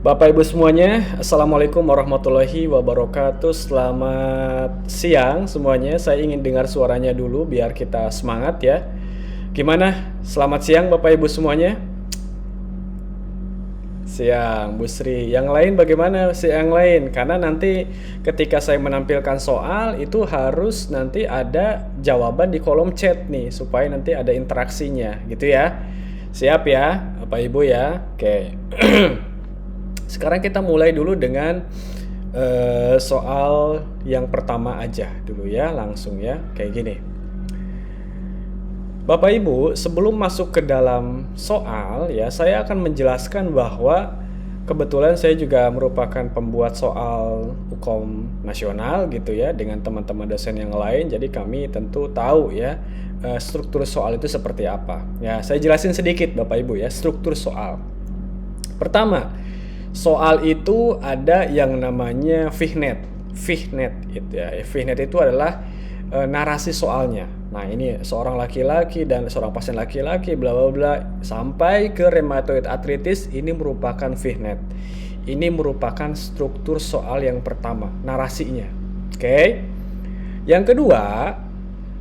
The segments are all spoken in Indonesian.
Bapak Ibu semuanya, Assalamualaikum warahmatullahi wabarakatuh. Selamat siang semuanya. Saya ingin dengar suaranya dulu biar kita semangat ya. Gimana? Selamat siang Bapak Ibu semuanya. Siang, Bu Sri. Yang lain bagaimana? Yang lain, karena nanti ketika saya menampilkan soal itu harus nanti ada jawaban di kolom chat nih supaya nanti ada interaksinya, gitu ya. Siap ya, Bapak Ibu ya. Oke. Sekarang kita mulai dulu dengan soal yang pertama aja dulu ya, langsung ya, kayak gini. Bapak Ibu, sebelum masuk ke dalam soal ya, saya akan menjelaskan bahwa kebetulan saya juga merupakan pembuat soal hukum nasional gitu ya, dengan teman-teman dosen yang lain. Jadi kami tentu tahu ya struktur soal itu seperti apa. Ya, saya jelasin sedikit Bapak Ibu ya, struktur soal. Pertama, soal itu ada yang namanya Fihnet. Fihnet gitu ya. Fihnet itu adalah narasi soalnya. Nah, ini seorang laki-laki dan seorang pasien laki-laki bla bla bla sampai ke rheumatoid arthritis, ini merupakan Fihnet. Ini merupakan struktur soal yang pertama, narasinya. Oke. Yang kedua,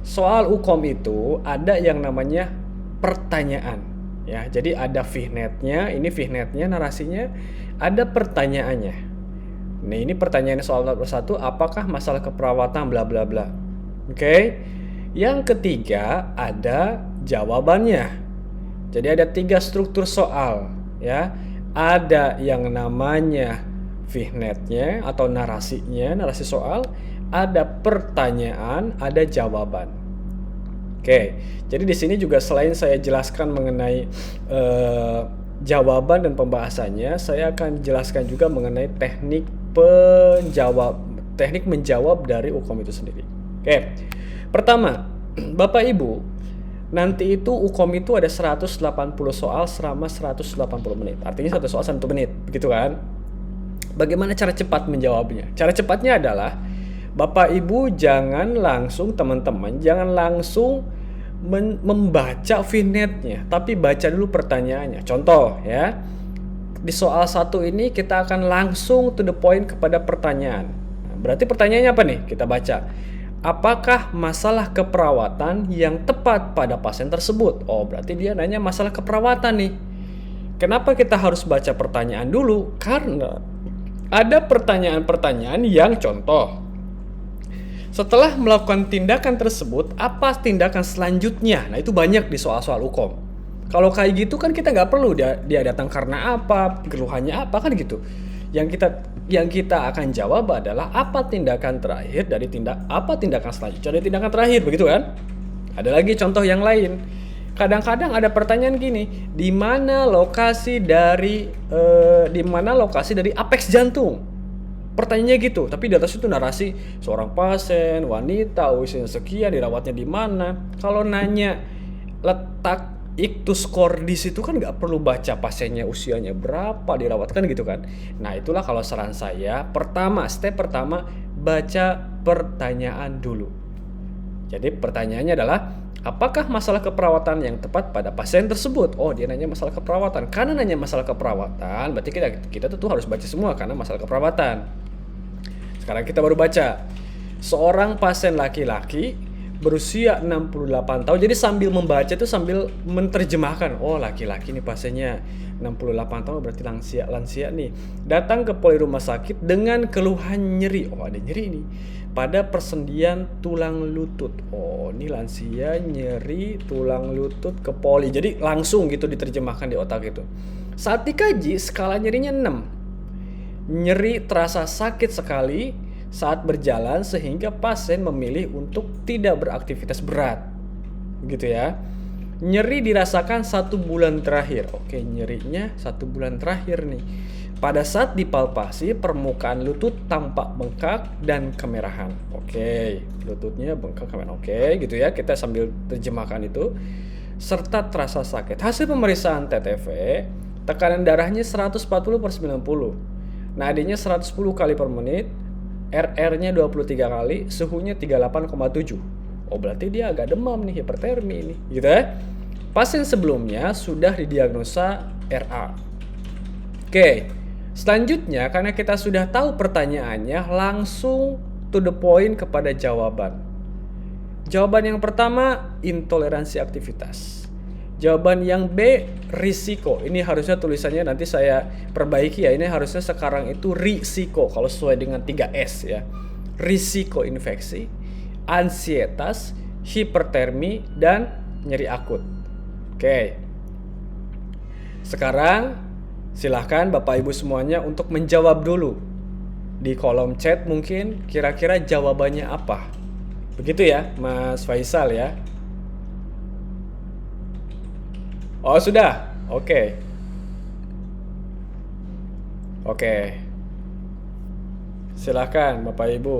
soal hukum itu ada yang namanya pertanyaan. Ya, jadi ada Fihnetnya, ini Fihnetnya narasinya, ada pertanyaannya. Nah, ini pertanyaannya soal nomor 1, apakah masalah keperawatan bla bla bla. Oke. Yang ketiga ada jawabannya. Jadi ada 3 struktur soal ya. Ada yang namanya Fihnetnya atau narasinya, narasi soal, ada pertanyaan, ada jawaban. Oke, jadi di sini juga selain saya jelaskan mengenai jawaban dan pembahasannya, saya akan jelaskan juga mengenai teknik menjawab dari hukum itu sendiri. Oke, pertama, Bapak Ibu, nanti itu hukum itu ada 180 soal selama 180 menit. Artinya satu soal 1 menit, begitu kan? Bagaimana cara cepat menjawabnya? Cara cepatnya adalah Bapak Ibu jangan langsung, teman-teman, jangan langsung membaca Fihnetnya, tapi baca dulu pertanyaannya. Contoh ya, di soal 1 ini kita akan langsung to the point kepada pertanyaan. Nah, berarti pertanyaannya apa nih? Kita baca. Apakah masalah keperawatan yang tepat pada pasien tersebut? Oh, berarti dia nanya masalah keperawatan nih. Kenapa kita harus baca pertanyaan dulu? Karena ada pertanyaan-pertanyaan yang contoh, setelah melakukan tindakan tersebut, apa tindakan selanjutnya? Nah, itu banyak di soal-soal hukum. Kalau kayak gitu kan kita nggak perlu dia datang karena apa, keluhannya apa, kan gitu. Yang kita akan jawab adalah apa tindakan terakhir dari tindakan selanjutnya dari tindakan terakhir, begitu kan? Ada lagi contoh yang lain. Kadang-kadang ada pertanyaan gini, di mana lokasi dari apeks jantung? Pertanyaannya gitu, tapi di atas itu narasi seorang pasien wanita usianya sekian, dirawatnya di mana. Kalau nanya letak ictus cordis itu kan nggak perlu baca pasiennya usianya berapa, dirawat kan gitu kan. Nah, itulah kalau saran saya, step pertama baca pertanyaan dulu. Jadi pertanyaannya adalah apakah masalah keperawatan yang tepat pada pasien tersebut? Oh, dia nanya masalah keperawatan. Karena nanya masalah keperawatan, berarti kita tuh harus baca semua karena masalah keperawatan. Sekarang kita baru baca. Seorang pasien laki-laki berusia 68 tahun. Jadi sambil membaca itu sambil menerjemahkan. Oh, laki-laki nih pasiennya 68 tahun, berarti lansia nih. Datang ke poli rumah sakit dengan keluhan nyeri. Oh, ada nyeri nih pada persendian tulang lutut. Oh, ini lansia nyeri tulang lutut ke poli. Jadi langsung gitu diterjemahkan di otak itu. Saat dikaji, skala nyerinya 6. Nyeri terasa sakit sekali saat berjalan sehingga pasien memilih untuk tidak beraktivitas berat, gitu ya. Nyeri dirasakan 1 bulan terakhir. Oke, nyerinya 1 bulan terakhir nih. Pada saat dipalpasi, permukaan lutut tampak bengkak dan kemerahan. Oke, lututnya bengkak kemerahan. Oke, gitu ya. Kita sambil terjemahkan itu. Serta terasa sakit. Hasil pemeriksaan TTV, tekanan darahnya 140/90. Nadinya 110 kali per menit, RR-nya 23 kali, suhunya 38,7. Oh, berarti dia agak demam nih, hipertermi ini, gitu ya. Pasien sebelumnya sudah didiagnosa RA. Oke, Selanjutnya, karena kita sudah tahu pertanyaannya, langsung to the point kepada jawaban. Jawaban yang pertama, intoleransi aktivitas. Jawaban yang B, risiko. Ini harusnya tulisannya nanti saya perbaiki ya. Ini harusnya sekarang itu risiko kalau sesuai dengan 3S ya. Risiko infeksi, ansietas, hipertermi, dan nyeri akut. Oke. Sekarang silahkan Bapak Ibu semuanya untuk menjawab dulu. Di kolom chat mungkin kira-kira jawabannya apa. Begitu ya Mas Faisal ya. Oh sudah, oke. Oke. Silahkan Bapak Ibu.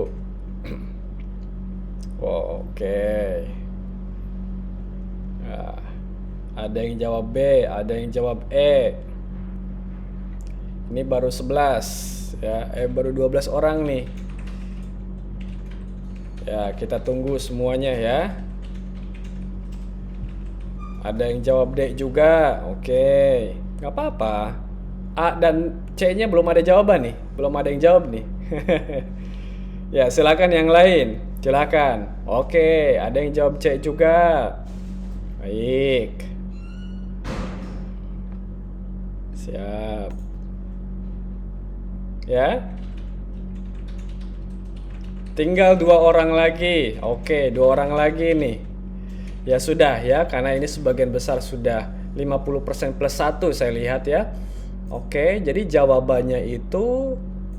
Oke. Nah, ada yang jawab B, ada yang jawab E. Ini baru 11 ya, baru 12 orang nih. Ya, kita tunggu semuanya ya. Ada yang jawab D juga. Oke, nggak apa-apa. A dan C-nya belum ada jawaban nih. Belum ada yang jawab nih. Ya, silakan yang lain. Silakan. Oke, ada yang jawab C juga. Baik. Siap. Ya. Tinggal 2 orang lagi. Oke, 2 orang lagi nih. Ya sudah ya, karena ini sebagian besar sudah 50% plus 1 saya lihat ya. Oke, jadi jawabannya itu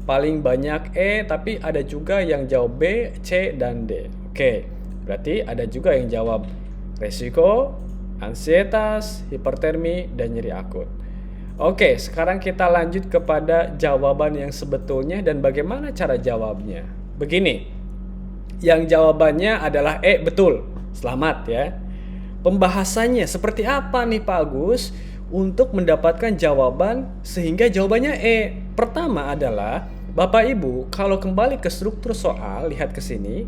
paling banyak E, tapi ada juga yang jawab B, C, dan D. Oke, berarti ada juga yang jawab resiko, ansietas, hipertermi, dan nyeri akut. Oke, sekarang kita lanjut kepada jawaban yang sebetulnya dan bagaimana cara jawabnya. Begini, yang jawabannya adalah E, betul. Selamat ya. Pembahasannya seperti apa nih Pak Agus untuk mendapatkan jawaban sehingga jawabannya E? Pertama adalah Bapak Ibu kalau kembali ke struktur soal, lihat ke sini,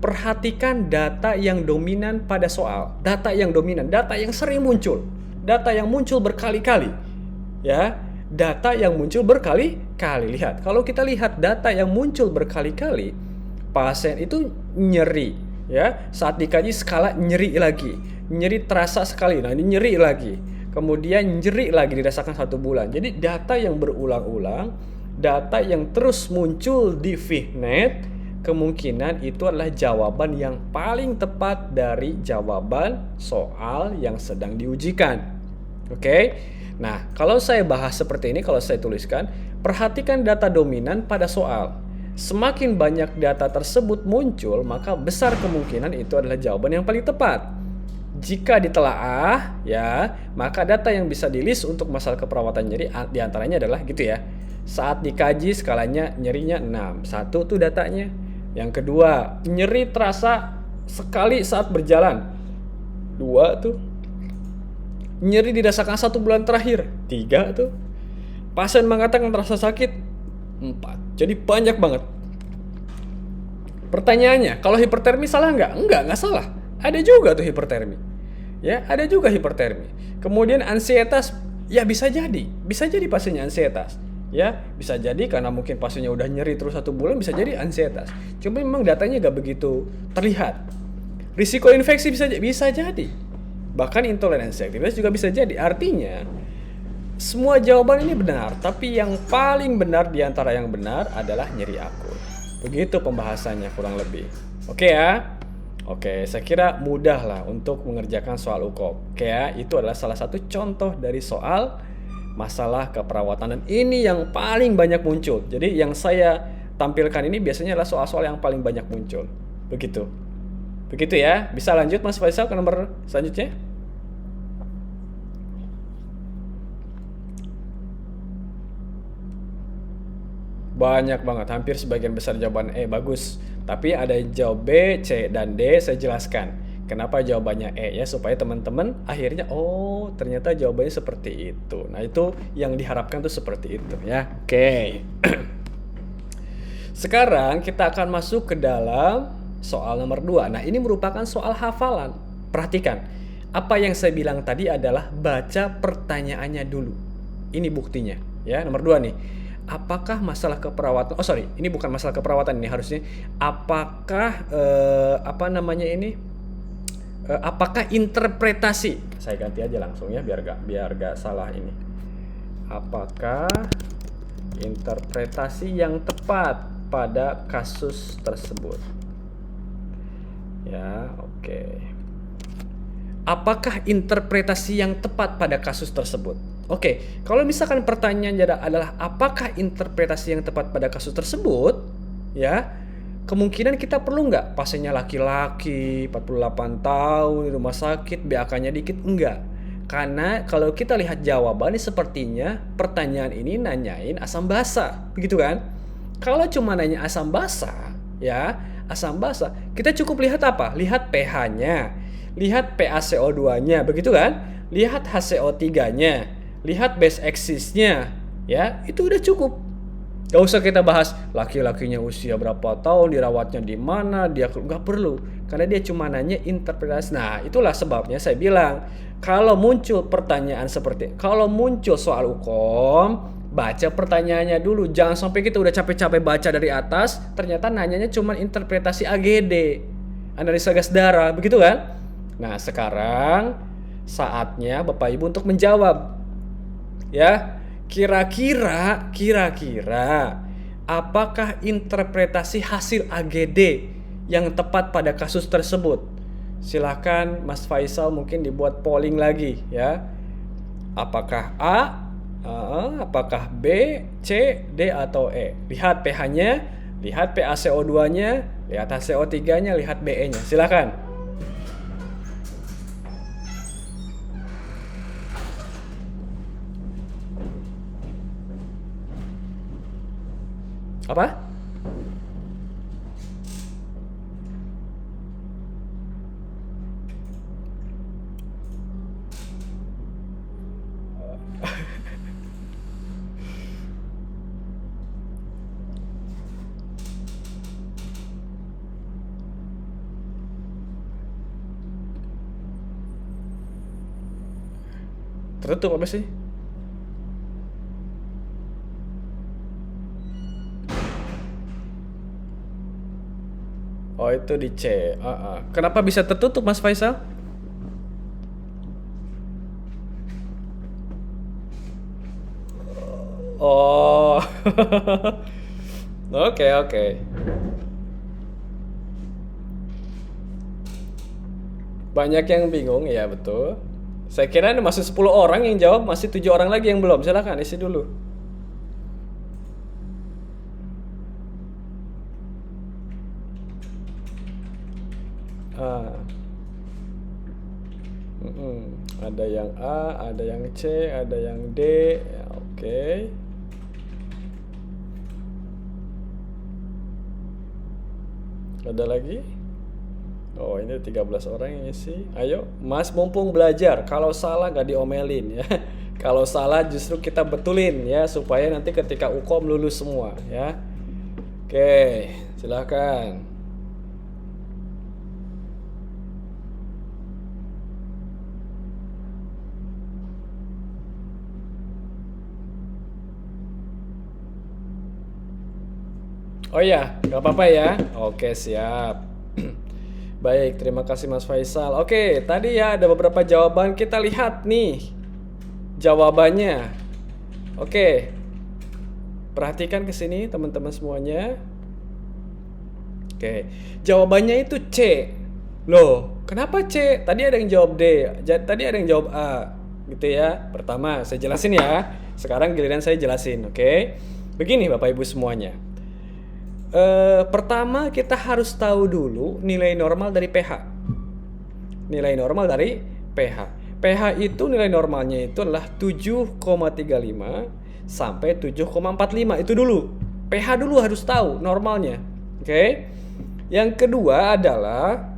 perhatikan data yang dominan pada soal. Data yang dominan, data yang sering muncul, data yang muncul berkali-kali. Ya, data yang muncul berkali-kali. Lihat, kalau kita lihat data yang muncul berkali-kali, pasien itu nyeri, ya. Saat dikaji skala nyeri lagi, nyeri terasa sekali. Nah, ini nyeri lagi. Kemudian nyeri lagi dirasakan 1 bulan. Jadi data yang berulang-ulang, data yang terus muncul di ViHNet, kemungkinan itu adalah jawaban yang paling tepat dari jawaban soal yang sedang diujikan. Oke? Nah, kalau saya bahas seperti ini, kalau saya tuliskan, perhatikan data dominan pada soal. Semakin banyak data tersebut muncul, maka besar kemungkinan itu adalah jawaban yang paling tepat. Jika ditelaah, ya, maka data yang bisa di-list untuk masalah keperawatan nyeri diantaranya adalah gitu ya. Saat dikaji skalanya nyerinya 6. 1 tuh datanya. Yang kedua, nyeri terasa sekali saat berjalan. 2 tuh. Nyeri dirasakan 1 bulan terakhir. 3 tuh. Pasien mengatakan terasa sakit. 4. Jadi banyak banget. Pertanyaannya, kalau hipertermi salah nggak? Nggak salah. Ada juga tuh hipertermi. Ya, ada juga hipertermi. Kemudian ansietas, ya bisa jadi pasiennya ansietas. Ya, bisa jadi karena mungkin pasiennya udah nyeri terus 1 bulan, bisa jadi ansietas. Cuma memang datanya nggak begitu terlihat. Risiko infeksi bisa jadi. Bahkan intoleransi aktivitas juga bisa jadi. Artinya, semua jawaban ini benar, tapi yang paling benar di antara yang benar adalah nyeri akut. Begitu pembahasannya kurang lebih. Oke ya? Oke, saya kira mudah lah untuk mengerjakan soal UKOP. Oke ya, itu adalah salah satu contoh dari soal masalah keperawatan. Dan ini yang paling banyak muncul. Jadi yang saya tampilkan ini biasanya adalah soal-soal yang paling banyak muncul. Begitu. Begitu ya. Bisa lanjut Mas Faisal ke nomor selanjutnya? Banyak banget, hampir sebagian besar jawaban E, bagus. Tapi ada yang jawab B, C, dan D, saya jelaskan kenapa jawabannya E ya, supaya teman-teman akhirnya oh ternyata jawabannya seperti itu. Nah itu yang diharapkan tuh seperti itu ya. Oke. Sekarang kita akan masuk ke dalam soal nomor 2. Nah ini merupakan soal hafalan. Perhatikan, apa yang saya bilang tadi adalah baca pertanyaannya dulu. Ini buktinya ya, nomor 2 nih. apakah masalah keperawatan, oh sorry, ini bukan masalah keperawatan, ini harusnya apakah apakah interpretasi, saya ganti aja langsung ya biar gak salah ini. Apakah interpretasi yang tepat pada kasus tersebut? Ya, oke. Apakah interpretasi yang tepat pada kasus tersebut? Oke, kalau misalkan pertanyaannya adalah apakah interpretasi yang tepat pada kasus tersebut, ya, kemungkinan kita perlu nggak pasiennya laki-laki, 48 tahun, di rumah sakit, BAK-nya dikit? Enggak. Karena kalau kita lihat jawabannya sepertinya pertanyaan ini nanyain asam basa, begitu kan? Kalau cuma nanya asam basa, ya, asam basa, kita cukup lihat apa? Lihat pH-nya, lihat PaCO2-nya, begitu kan? Lihat HCO3-nya, lihat base axis-nya, ya, itu udah cukup. Gak usah kita bahas laki-lakinya usia berapa tahun, dirawatnya di mana, dia nggak perlu, karena dia cuma nanya interpretasi. Nah, itulah sebabnya saya bilang kalau muncul pertanyaan kalau muncul soal hukum, baca pertanyaannya dulu. Jangan sampai kita udah capek-capek baca dari atas, ternyata nanyanya cuma interpretasi AGD, analisa gas darah, begitu kan? Nah, sekarang saatnya Bapak Ibu untuk menjawab. Ya, kira-kira apakah interpretasi hasil AGD yang tepat pada kasus tersebut? Silakan Mas Faisal mungkin dibuat polling lagi ya. Apakah A, apakah B, C, D atau E? Lihat pH-nya, lihat PaCO2-nya, lihat HCO3-nya, lihat BE-nya. Silakan. Apa? Tertutup apa sih? Oh, itu di C. Kenapa bisa tertutup Mas Faisal? Oh. Oke. Banyak yang bingung, ya betul. Saya kira ini masih 10 orang yang jawab, masih 7 orang lagi yang belum. Silakan isi dulu. Ada yang A, ada yang C, ada yang D. Ya, oke. Ada lagi? Oh, ini 13 orang yang isi. Ayo, Mas mumpung belajar. Kalau salah gak diomelin ya. Kalau salah justru kita betulin ya, supaya nanti ketika UKOM lulus semua ya. Oke, silakan. Oh iya, nggak apa-apa ya. Oke, siap. Baik, terima kasih Mas Faisal. Oke, tadi ya ada beberapa jawaban. Kita lihat nih jawabannya. Oke, perhatikan ke sini teman-teman semuanya. Oke, jawabannya itu C. Loh, kenapa C? Tadi ada yang jawab D, tadi ada yang jawab A, gitu ya. Pertama, saya jelasin ya. Sekarang giliran saya jelasin, oke? Begini Bapak Ibu semuanya. Pertama kita harus tahu dulu nilai normal dari pH. Nilai normal dari pH. pH itu nilai normalnya itu adalah 7,35 sampai 7,45. Itu dulu. pH dulu harus tahu normalnya. Oke? Yang kedua adalah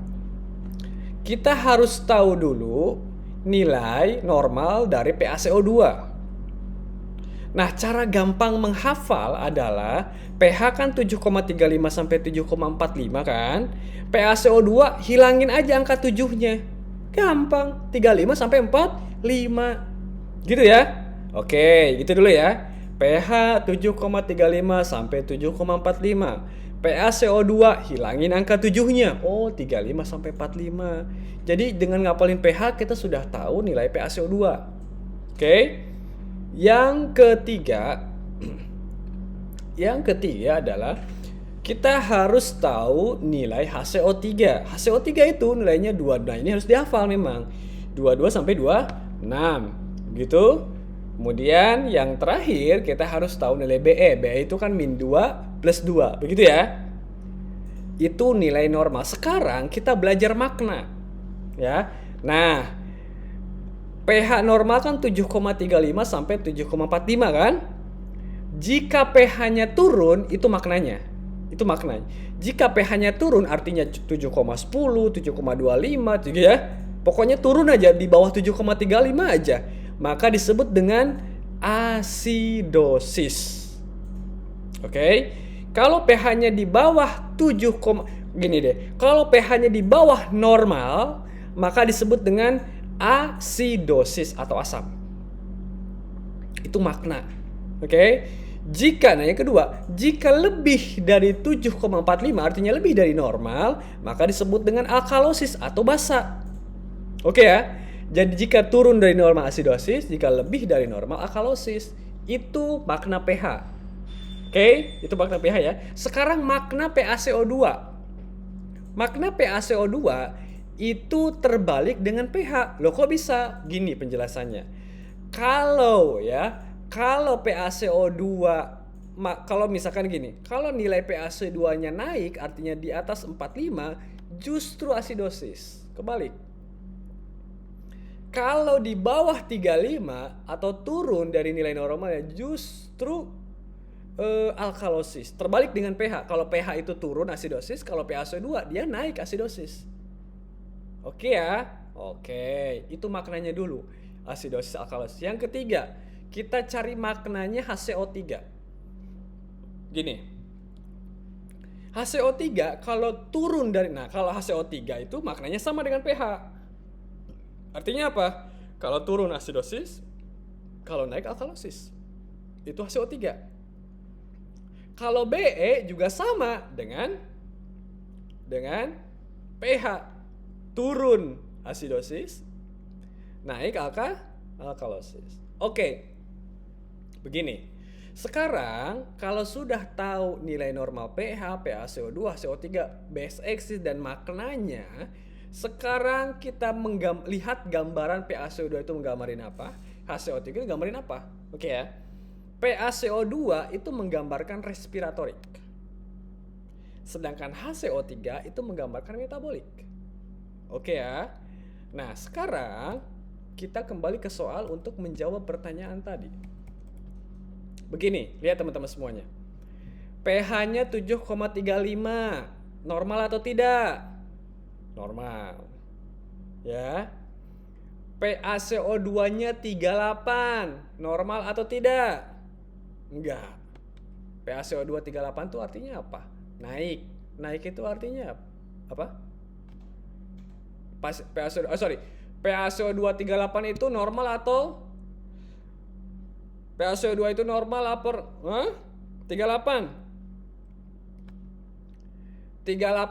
kita harus tahu dulu nilai normal dari PaCO2. Nah, cara gampang menghafal adalah pH kan 7,35 sampai 7,45 kan. PaCO2 hilangin aja angka 7-nya. Gampang, 35 sampai 45. Gitu ya. Oke, gitu dulu ya. pH 7,35 sampai 7,45. PaCO2 hilangin angka 7-nya. Oh, 35 sampai 45. Jadi dengan ngapalin pH kita sudah tahu nilai PaCO2. Oke. Yang ketiga adalah kita harus tahu nilai HCO3. HCO3 itu nilainya 2. Nah, ini harus dihafal memang. 22 sampai 26. Gitu. Kemudian yang terakhir kita harus tahu nilai BE. BE itu kan min 2 plus 2. Begitu ya. Itu nilai normal. Sekarang kita belajar makna. Ya. Nah, pH normal kan 7,35 sampai 7,45 kan? Jika pH-nya turun, itu maknanya. Jika pH-nya turun artinya 7,10, 7,25 gitu ya. Pokoknya turun aja di bawah 7,35 aja. Maka disebut dengan asidosis. Oke. Kalau pH-nya di bawah 7, gini deh. Kalau pH-nya di bawah normal, maka disebut dengan asidosis atau asam. Itu makna. Oke. Yang kedua, jika lebih dari 7,45 artinya lebih dari normal, maka disebut dengan alkalosis atau basa. Oke ya. Jadi jika turun dari normal asidosis, jika lebih dari normal alkalosis. Itu makna pH. Oke, itu makna pH ya. Sekarang makna PaCO2. Makna PaCO2 itu terbalik dengan pH. Loh kok bisa? Gini penjelasannya. Kalau PaCO2 kalau misalkan gini, kalau nilai PaCO2-nya naik artinya di atas 45, justru asidosis. Kebalik. Kalau di bawah 35 atau turun dari nilai normalnya justru alkalosis. Terbalik dengan pH. Kalau pH itu turun asidosis, kalau PaCO2 dia naik asidosis. Oke ya? Oke, itu maknanya dulu. Asidosis alkalosis. Yang ketiga, kita cari maknanya HCO3. Gini. HCO3 kalau turun dari kalau HCO3 itu maknanya sama dengan pH. Artinya apa? Kalau turun asidosis, kalau naik alkalosis. Itu HCO3. Kalau BE juga sama dengan pH. Turun asidosis, naik alkalosis. Oke. Begini. Sekarang kalau sudah tahu nilai normal pH, PaCO2, HCO3, base exist dan maknanya, sekarang kita lihat gambaran PaCO2 itu menggambarin apa, HCO3 itu menggambarin apa. Oke ya. PaCO2 itu menggambarkan respiratorik. Sedangkan HCO3 itu menggambarkan metabolik. Oke ya. Nah, sekarang kita kembali ke soal untuk menjawab pertanyaan tadi. Begini, lihat teman-teman semuanya. pH-nya 7,35. Normal atau tidak? Normal. Ya. PaCO2-nya 38. Normal atau tidak? Enggak. PaCO2 38 itu artinya apa? Naik. Naik itu artinya apa? PaCO2 38 itu normal atau PaCO2 itu normal apa? 38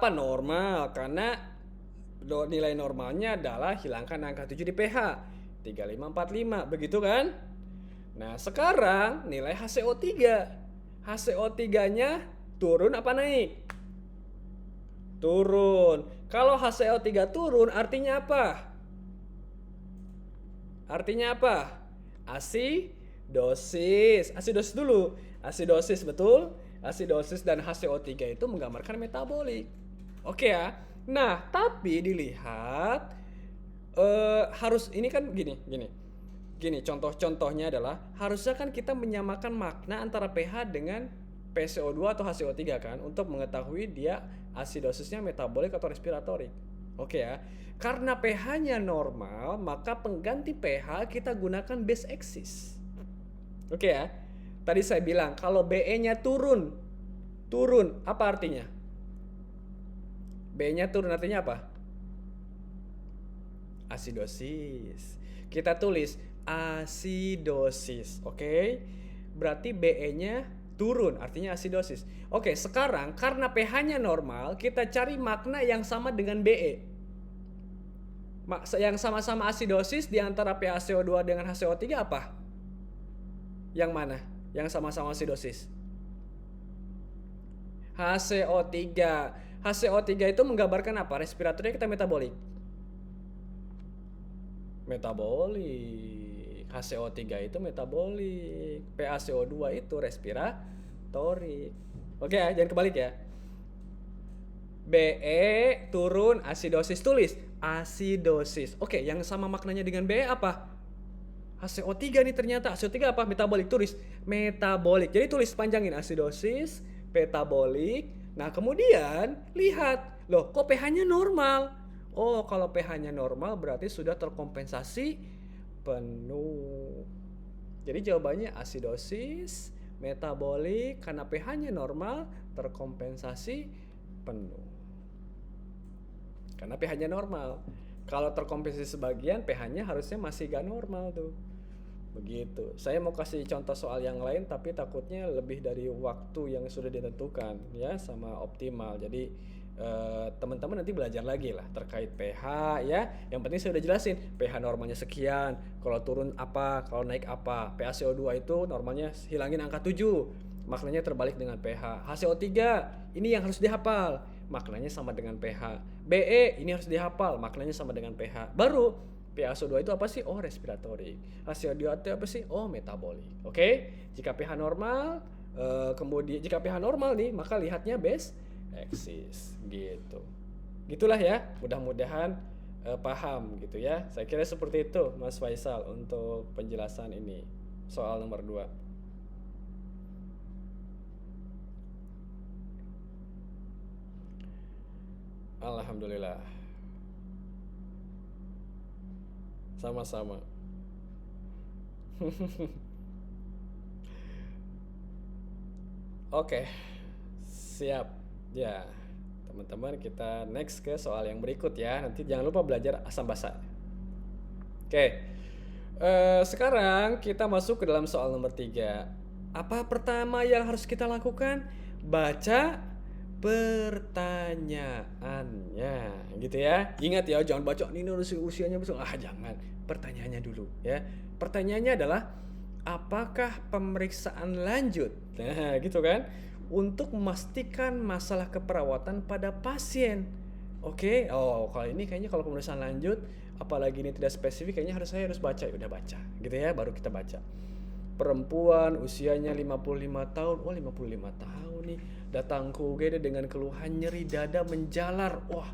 normal karena nilai normalnya adalah hilangkan angka 7 di pH 3545, begitu kan? Nah, sekarang nilai HCO3. HCO3-nya turun apa naik? Turun. Kalau HCO3 turun artinya apa? Artinya apa? Asidosis. Asidosis dulu. Asidosis, betul? Asidosis dan HCO3 itu menggambarkan metabolik. Oke ya. Nah, tapi dilihat harus ini kan gini. Contohnya adalah harusnya kan kita menyamakan makna antara pH dengan PaCO2 atau HCO3 kan untuk mengetahui dia asidosisnya metabolik atau respiratorik. Oke ya. Karena pH-nya normal, maka pengganti pH kita gunakan base exist. Oke ya. Tadi saya bilang kalau BE-nya turun apa artinya? B-nya turun artinya apa? Asidosis. Kita tulis asidosis, oke? berarti BE-nya turun, artinya asidosis. Oke, sekarang karena pH-nya normal, kita cari makna yang sama dengan BE. Yang sama-sama asidosis di antara PaCO2 dengan HCO3 apa? Yang mana? Yang sama-sama asidosis? HCO3. HCO3 itu menggambarkan apa? Respiratory kita metabolik. Metabolik. HCO3 itu metabolik. PaCO2 itu respiratory. Oke ya, jangan kebalik ya. BE turun, asidosis, tulis asidosis. Oke, yang sama maknanya dengan BE apa? HCO3 nih ternyata. HCO3 apa? Metabolik, tulis metabolik. Jadi tulis panjangin asidosis, metabolik. Nah, kemudian lihat, loh kok pH-nya normal? Oh, kalau pH-nya normal berarti sudah terkompensasi penuh. Jadi jawabannya asidosis, metabolik, karena pH-nya normal terkompensasi penuh. Karena pH-nya normal. Kalau terkompensasi sebagian, pH-nya harusnya masih gak normal tuh. Begitu. Saya mau kasih contoh soal yang lain, tapi takutnya lebih dari waktu yang sudah ditentukan ya, sama optimal. Jadi teman-teman nanti belajar lagi lah terkait pH ya. Yang penting saya udah jelasin pH normalnya sekian, kalau turun apa, kalau naik apa. PaCO2 itu normalnya hilangin angka 7, maknanya terbalik dengan pH. HCO3 ini yang harus dihafal, maknanya sama dengan pH. BE ini harus dihafal, maknanya sama dengan pH. Baru PaCO2 itu apa sih? Oh, respiratory. HCO2 itu apa sih? Oh, metabolik. Oke? Jika pH normal, kemudian jika pH normal nih, maka lihatnya base axis gitu. Gitulah ya. Mudah-mudahan paham gitu ya. Saya kira seperti itu Mas Faisal untuk penjelasan ini. Soal nomor 2. Alhamdulillah. Sama-sama. Oke. Siap. Ya. Teman-teman, kita next ke soal yang berikut ya. Nanti jangan lupa belajar asam basa. Oke. Sekarang kita masuk ke dalam soal nomor 3. Apa pertama yang harus kita lakukan? Baca pertanyaannya gitu ya. Ingat ya, jangan baca ini usianya besok. Jangan. Pertanyaannya dulu ya. Pertanyaannya adalah apakah pemeriksaan lanjut? Nah, gitu kan. Untuk memastikan masalah keperawatan pada pasien. Oke. Oh, kalau ini kayaknya kalau pemeriksaan lanjut, apalagi ini tidak spesifik, kayaknya saya harus baca. Udah baca gitu ya, baru kita baca. Perempuan usianya 55 tahun. Oh, 55 tahun nih. Datang ke UGD dengan keluhan nyeri dada menjalar. Wah,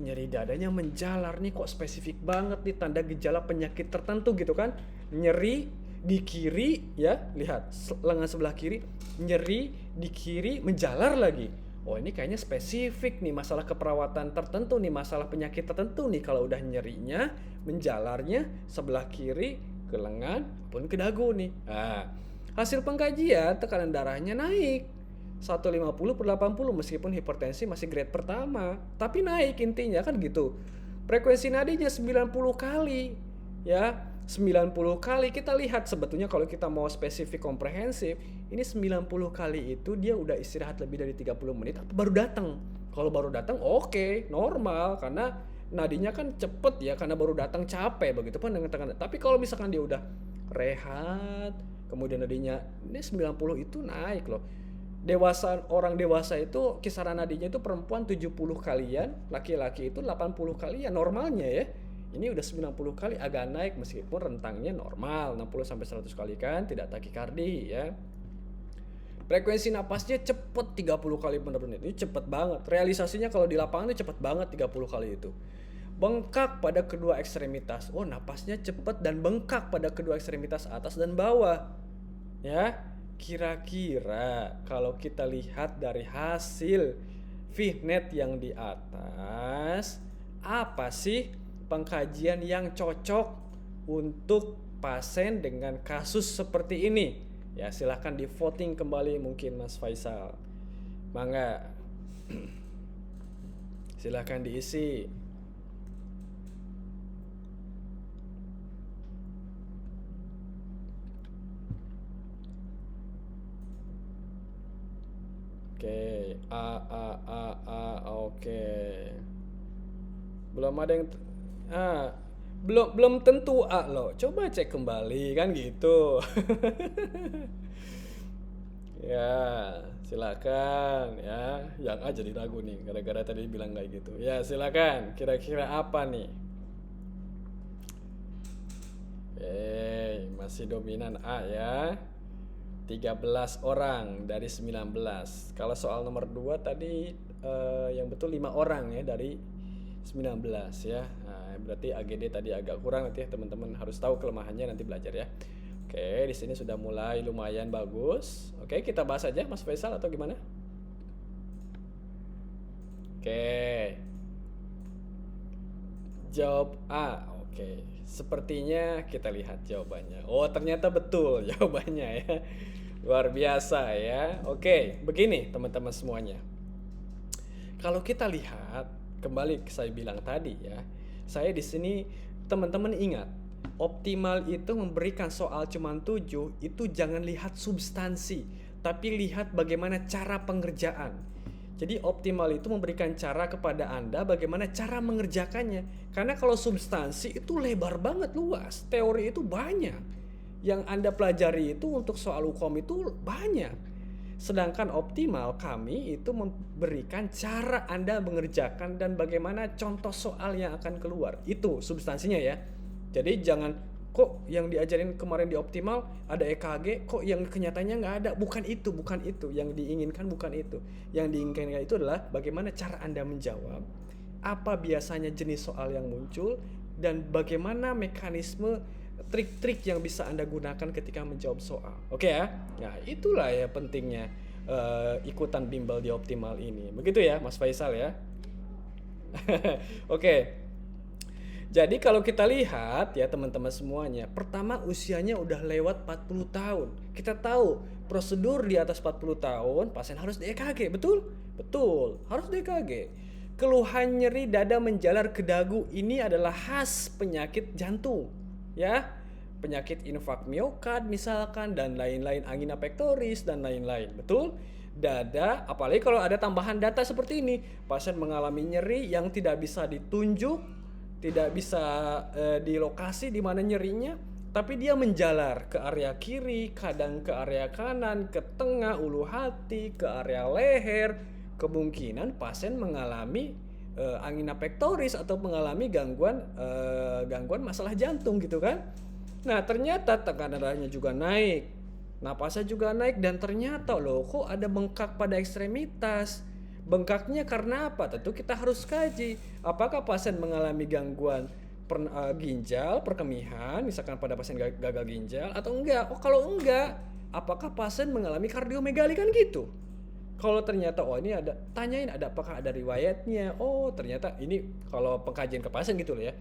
nyeri dadanya menjalar nih, kok spesifik banget nih, tanda gejala penyakit tertentu gitu kan. Nyeri di kiri ya, lihat lengan sebelah kiri, nyeri di kiri menjalar lagi. Oh, ini kayaknya spesifik nih, masalah keperawatan tertentu nih, masalah penyakit tertentu nih kalau udah nyerinya menjalarnya sebelah kiri ke lengan pun ke dagu nih. Nah, hasil pengkajian tekanan darahnya naik 150/80 meskipun hipertensi masih grade pertama, tapi naik intinya kan gitu. Frekuensi nadinya 90 kali ya. 90 kali kita lihat sebetulnya kalau kita mau spesifik komprehensif, ini 90 kali itu dia udah istirahat lebih dari 30 menit atau baru datang. Kalau baru datang oke, normal karena nadinya kan cepet ya, karena baru datang capek, begitu pun dengan tekanan. Tapi kalau misalkan dia udah rehat, kemudian nadinya ini 90 itu naik loh. Orang dewasa itu kisaran nadinya itu perempuan 70 kalian, laki-laki itu 80 kalian normalnya ya. Ini udah 90 kali, agak naik meskipun rentangnya normal 60-100 kali kan, tidak takikardi ya. Frekuensi napasnya cepet 30 kali per menit. Ini cepet banget. Realisasinya kalau di lapangan itu cepet banget 30 kali itu. Bengkak pada kedua ekstremitas. Oh, napasnya cepet dan bengkak pada kedua ekstremitas atas dan bawah. Ya, kira-kira kalau kita lihat dari hasil VNet yang di atas, apa sih pengkajian yang cocok untuk pasien dengan kasus seperti ini? Ya, silahkan di voting kembali mungkin Mas Faisal. Mangga. Silahkan diisi. Oke, oke. Belum ada yang ah, belum belum tentu A loh. Coba cek kembali kan gitu. Ya, silakan ya. Yang A jadi ragu nih gara-gara tadi bilang kayak gitu. Ya, silakan. Kira-kira apa nih? Masih dominan A ya. 13 orang dari 19. Kalau soal nomor 2 tadi yang betul 5 orang ya dari 19 ya. Nah, berarti AGD tadi agak kurang, nanti teman-teman harus tahu kelemahannya nanti belajar ya. Oke, di sini sudah mulai lumayan bagus. Oke, kita bahas aja Mas Faisal atau gimana? Oke. Jawab A. Oke. Sepertinya kita lihat jawabannya. Oh, ternyata betul jawabannya ya. Luar biasa ya. Oke, begini teman-teman semuanya. Kalau kita lihat kembali saya bilang tadi ya. Saya di sini teman-teman ingat, optimal itu memberikan soal cuma 7 itu jangan lihat substansi, tapi lihat bagaimana cara pengerjaan. Jadi optimal itu memberikan cara kepada Anda bagaimana cara mengerjakannya. Karena kalau substansi itu lebar banget, luas. Teori itu banyak. Yang Anda pelajari itu untuk soal hukum itu banyak. Sedangkan optimal kami itu memberikan cara Anda mengerjakan dan bagaimana contoh soal yang akan keluar. Itu substansinya ya. Jadi jangan kok yang diajarin kemarin di optimal ada EKG, kok yang kenyataannya nggak ada. Bukan itu, bukan itu. Yang diinginkan bukan itu. Yang diinginkan itu adalah bagaimana cara Anda menjawab, apa biasanya jenis soal yang muncul, dan bagaimana mekanisme trik-trik yang bisa Anda gunakan ketika menjawab soal. Oke ya? Nah itulah ya pentingnya ikutan bimbel di optimal ini. Begitu ya Mas Faisal ya? Oke. Jadi kalau kita lihat ya teman-teman semuanya, pertama usianya udah lewat 40 tahun. Kita tahu prosedur di atas 40 tahun pasien harus di EKG, betul? Betul, harus di EKG. Keluhan nyeri dada menjalar ke dagu ini adalah khas penyakit jantung, ya. Penyakit infak miokard misalkan dan lain-lain, angina pectoris dan lain-lain, betul? Dada, apalagi kalau ada tambahan data seperti ini, pasien mengalami nyeri yang tidak bisa ditunjuk, tidak bisa di lokasi di mana nyerinya, tapi dia menjalar ke area kiri, kadang ke area kanan, ke tengah ulu hati, ke area leher. Kemungkinan pasien mengalami angina pectoris atau mengalami gangguan masalah jantung gitu kan. Nah, ternyata tekanan darahnya juga naik, napasnya juga naik, dan ternyata loh kok ada bengkak pada ekstremitas. Bengkaknya karena apa? Tentu kita harus kaji. Apakah pasien mengalami gangguan ginjal, perkemihan, misalkan pada pasien gagal ginjal atau enggak? Oh, kalau enggak, apakah pasien mengalami kardiomegali kan gitu? Kalau ternyata ini ada, tanyain apakah ada riwayatnya. Oh, ternyata ini kalau pengkajian ke pasien gitu loh ya.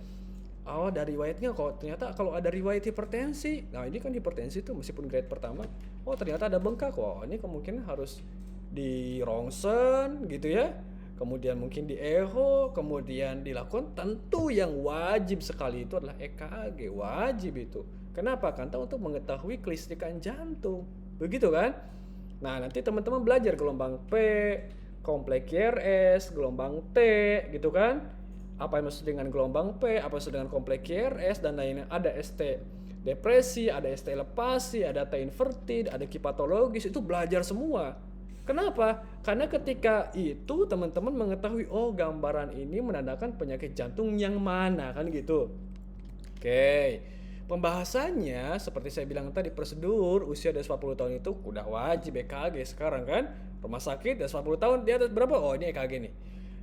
Oh, dari riwayatnya kok ternyata kalau ada riwayat hipertensi. Nah, ini kan hipertensi tuh meskipun grade pertama. Oh, ternyata ada bengkak. Oh, ini kemungkinan harus di rongsen gitu ya, kemudian mungkin di echo, kemudian dilakukan. Tentu yang wajib sekali itu adalah EKG, wajib itu. Kenapa? Karena untuk mengetahui kelistrikan jantung, begitu kan. Nah, nanti teman-teman belajar gelombang P, kompleks QRS, gelombang T gitu kan. Apa yang maksud dengan gelombang P, apa maksud dengan kompleks QRS dan lainnya. Ada ST depresi, ada ST lepasi, ada T inverted, ada kipatologis, itu belajar semua. Kenapa? Karena ketika itu teman-teman mengetahui, oh gambaran ini menandakan penyakit jantung yang mana kan gitu. Oke. Pembahasannya seperti saya bilang tadi, prosedur usia di atas 40 tahun itu udah wajib EKG sekarang kan. Rumah sakit di atas 40 tahun di atas berapa? Oh, ini EKG nih.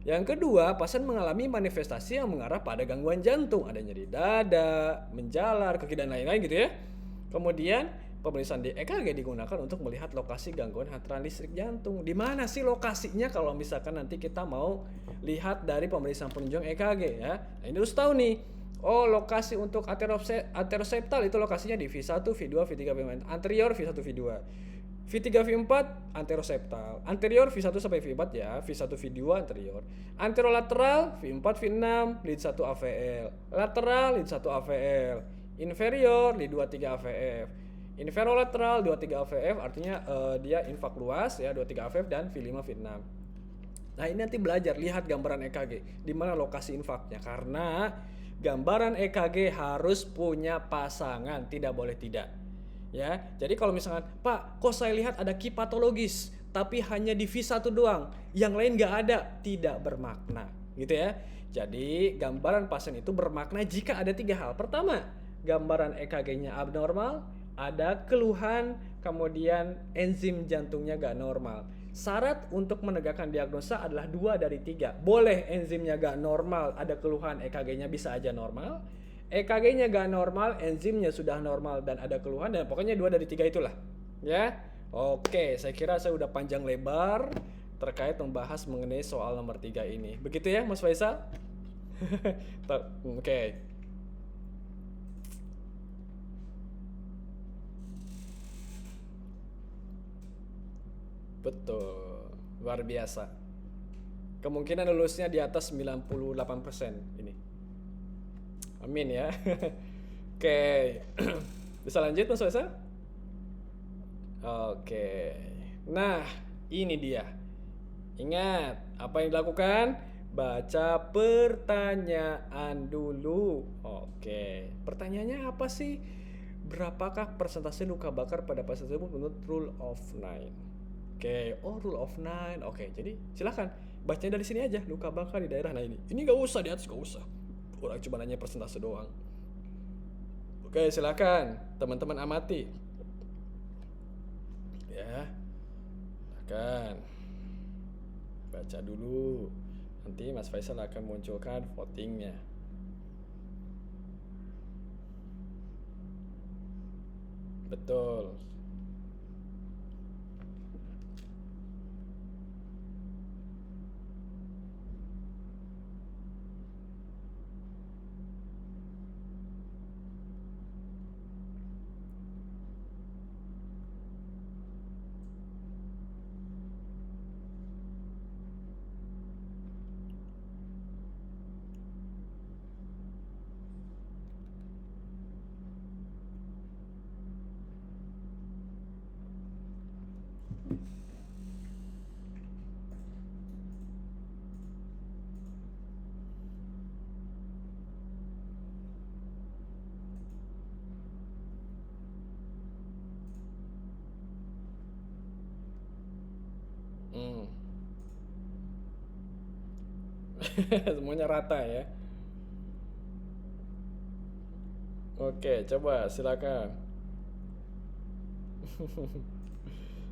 Yang kedua, pasien mengalami manifestasi yang mengarah pada gangguan jantung, ada nyeri dada, menjalar, kaki dan lain-lain gitu ya. Kemudian pemeriksaan di EKG digunakan untuk melihat lokasi gangguan aliran listrik jantung. Di mana sih lokasinya kalau misalkan nanti kita mau lihat dari pemeriksaan penunjang EKG ya. Nah, ini harus tahu nih. Oh, lokasi untuk ateroseptal itu lokasinya di V1, V2, V3, V4. Anterior V1, V2. V3, V4 anteroseptal. Anterior V1 sampai V4 ya, V1, V2 anterior. Anterolateral V4, V6, lead 1 AVL. Lateral lead 1 AVL. Inferior lead 2, 3 AVF. Inferolateral 23 AVF artinya dia infak luas ya, 23 AVF dan V5 V6. Nah, ini nanti belajar lihat gambaran EKG di mana lokasi infaknya, karena gambaran EKG harus punya pasangan, tidak boleh tidak. Ya, jadi kalau misalkan, Pak, kok saya lihat ada key patologis, tapi hanya di V1 doang, yang lain nggak ada, tidak bermakna, gitu ya. Jadi gambaran pasien itu bermakna jika ada 3 hal. Pertama, gambaran EKG-nya abnormal, ada keluhan, kemudian enzim jantungnya gak normal. Syarat untuk menegakkan diagnosa adalah 2 dari 3. Boleh enzimnya gak normal, ada keluhan, EKG-nya bisa aja normal. EKG-nya gak normal, enzimnya sudah normal dan ada keluhan, dan pokoknya 2 dari 3 itulah. Ya, oke, saya kira saya udah panjang lebar terkait membahas mengenai soal nomor 3 ini. Begitu ya, Mas Faisal? Oke. Betul, luar biasa. Kemungkinan lulusnya di atas 98% ini. Amin ya. Oke. Bisa lanjut Mas Faisal? Oke. Nah, ini dia. Ingat, apa yang dilakukan? Baca pertanyaan dulu. Oke. Pertanyaannya apa sih? Berapakah persentase luka bakar pada pasien tersebut menurut Rule of 9? Oke, Rule of 9. Oke, jadi silahkan bacanya dari sini aja, luka bakar di daerah. Nah ini nggak usah di atas, nggak usah. Orang cuma nanya persentase doang. Oke, silakan teman-teman amati. Ya, silakan baca dulu. Nanti Mas Faisal akan munculkan votingnya. Betul. Semuanya rata ya. Oke, coba silakan.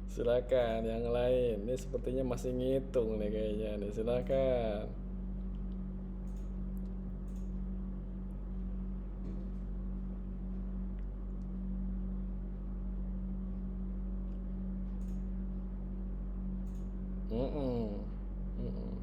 Silakan yang lain. Ini sepertinya masih ngitung nih kayaknya nih. Silakan. Mm-mm. Mm-mm.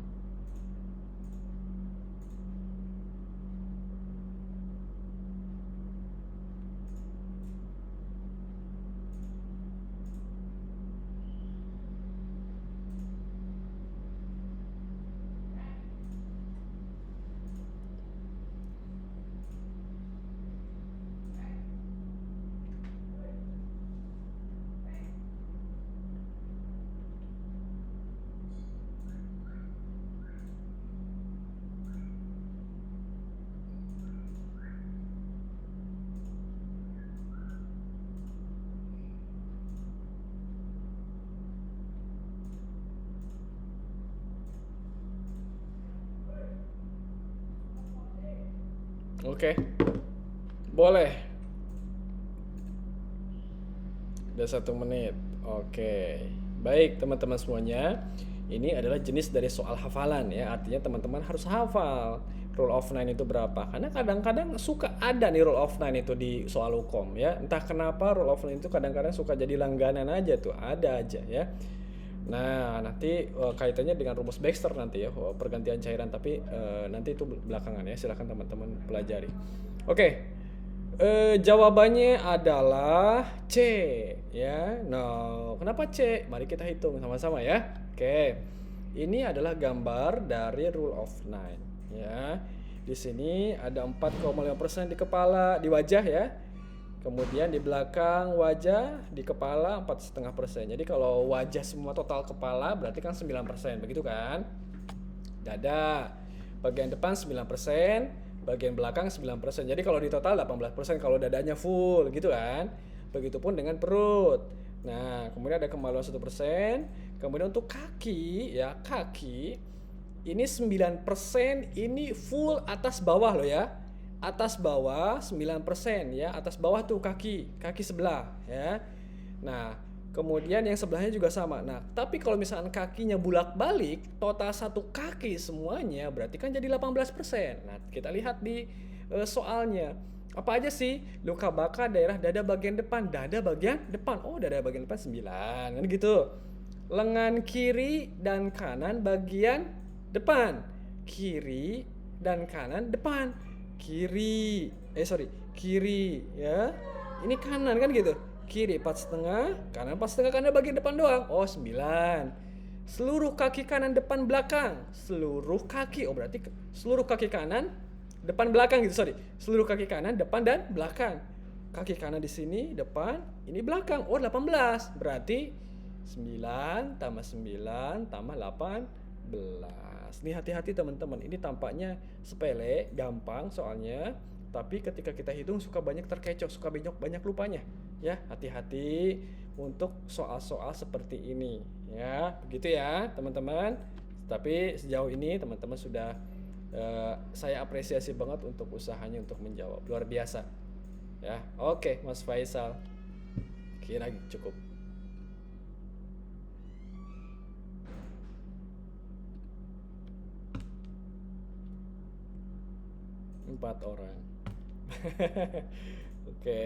Oke, boleh. Udah 1 menit. Oke, baik teman-teman semuanya. Ini adalah jenis dari soal hafalan ya. Artinya teman-teman harus hafal rule of 9 itu berapa. Karena kadang-kadang suka ada nih rule of 9 itu di soal hukum ya. Entah kenapa rule of 9 itu kadang-kadang suka jadi langganan aja tuh. Ada aja ya. Nah, nanti kaitannya dengan rumus Baxter nanti ya, pergantian cairan, tapi nanti itu belakangan ya. Silakan teman-teman pelajari. Oke. Jawabannya adalah C ya. Nah, kenapa C? Mari kita hitung sama-sama ya. Oke. Ini adalah gambar dari rule of 9 ya. Di sini ada 4,5% di kepala, di wajah ya. Kemudian di belakang wajah, di kepala 4,5%. Jadi kalau wajah semua total kepala berarti kan 9%, begitu kan? Dada, bagian depan 9%, bagian belakang 9%. Jadi kalau di total 18% kalau dadanya full, gitu kan? Begitupun dengan perut. Nah, kemudian ada kemaluan 1%. Kemudian untuk kaki, ya kaki ini 9%, ini full atas bawah loh ya. Atas bawah 9% ya, atas bawah tuh kaki sebelah ya. Nah, kemudian yang sebelahnya juga sama. Nah, tapi kalau misalkan kakinya bulak-balik, total satu kaki semuanya berarti kan jadi 18%. Nah, kita lihat di soalnya. Apa aja sih? Luka bakar daerah dada bagian depan. Dada bagian depan. Oh, dada bagian depan 9. Kan gitu. Lengan kiri dan kanan bagian depan. Kiri dan kanan depan. Kiri ya, ini kanan kan gitu. Kiri 4,5, kanan 4,5, kanan bagian depan doang. Oh 9. Seluruh kaki kanan depan belakang. Seluruh kaki, oh berarti seluruh kaki kanan depan belakang gitu, sorry. Seluruh kaki kanan depan dan belakang. Kaki kanan di sini depan, ini belakang. Oh 18. Berarti 9 tambah 9 tambah 18. Nih hati-hati teman-teman. Ini tampaknya sepele, gampang soalnya, tapi ketika kita hitung suka banyak terkecoh, suka banyak lupanya. Ya, hati-hati untuk soal-soal seperti ini. Ya, begitu ya, teman-teman. Tapi sejauh ini teman-teman sudah saya apresiasi banget untuk usahanya untuk menjawab. Luar biasa. Ya, oke, Mas Faisal. Kira cukup. 4 orang. Oke.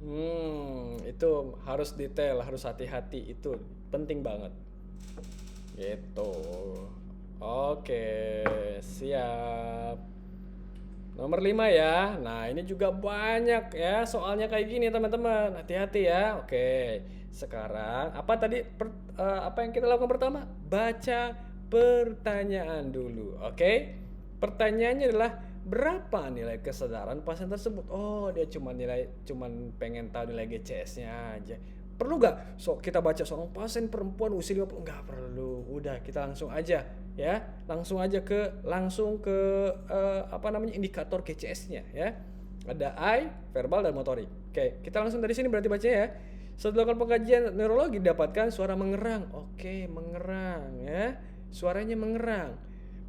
Mm-mm. Itu harus detail, harus hati-hati, itu penting banget. Gitu. Oke, siap. Nomor 5 ya. Nah, ini juga banyak ya soalnya kayak gini teman-teman. Hati-hati ya. Oke. Sekarang apa tadi apa yang kita lakukan pertama? Baca pertanyaan dulu. Oke. Pertanyaannya adalah berapa nilai kesadaran pasien tersebut? Oh, dia cuman pengen tahu nilai GCS-nya aja. Perlu gak kita baca seorang pasien perempuan usia 50? Nggak perlu. Udah, kita langsung aja ya. Langsung ke apa namanya, indikator GCS-nya ya. Ada I, verbal dan motorik. Oke, kita langsung dari sini berarti bacanya ya. Setelah dilakukan pengkajian neurologi dapatkan suara mengerang. Oke, mengerang ya. Suaranya mengerang.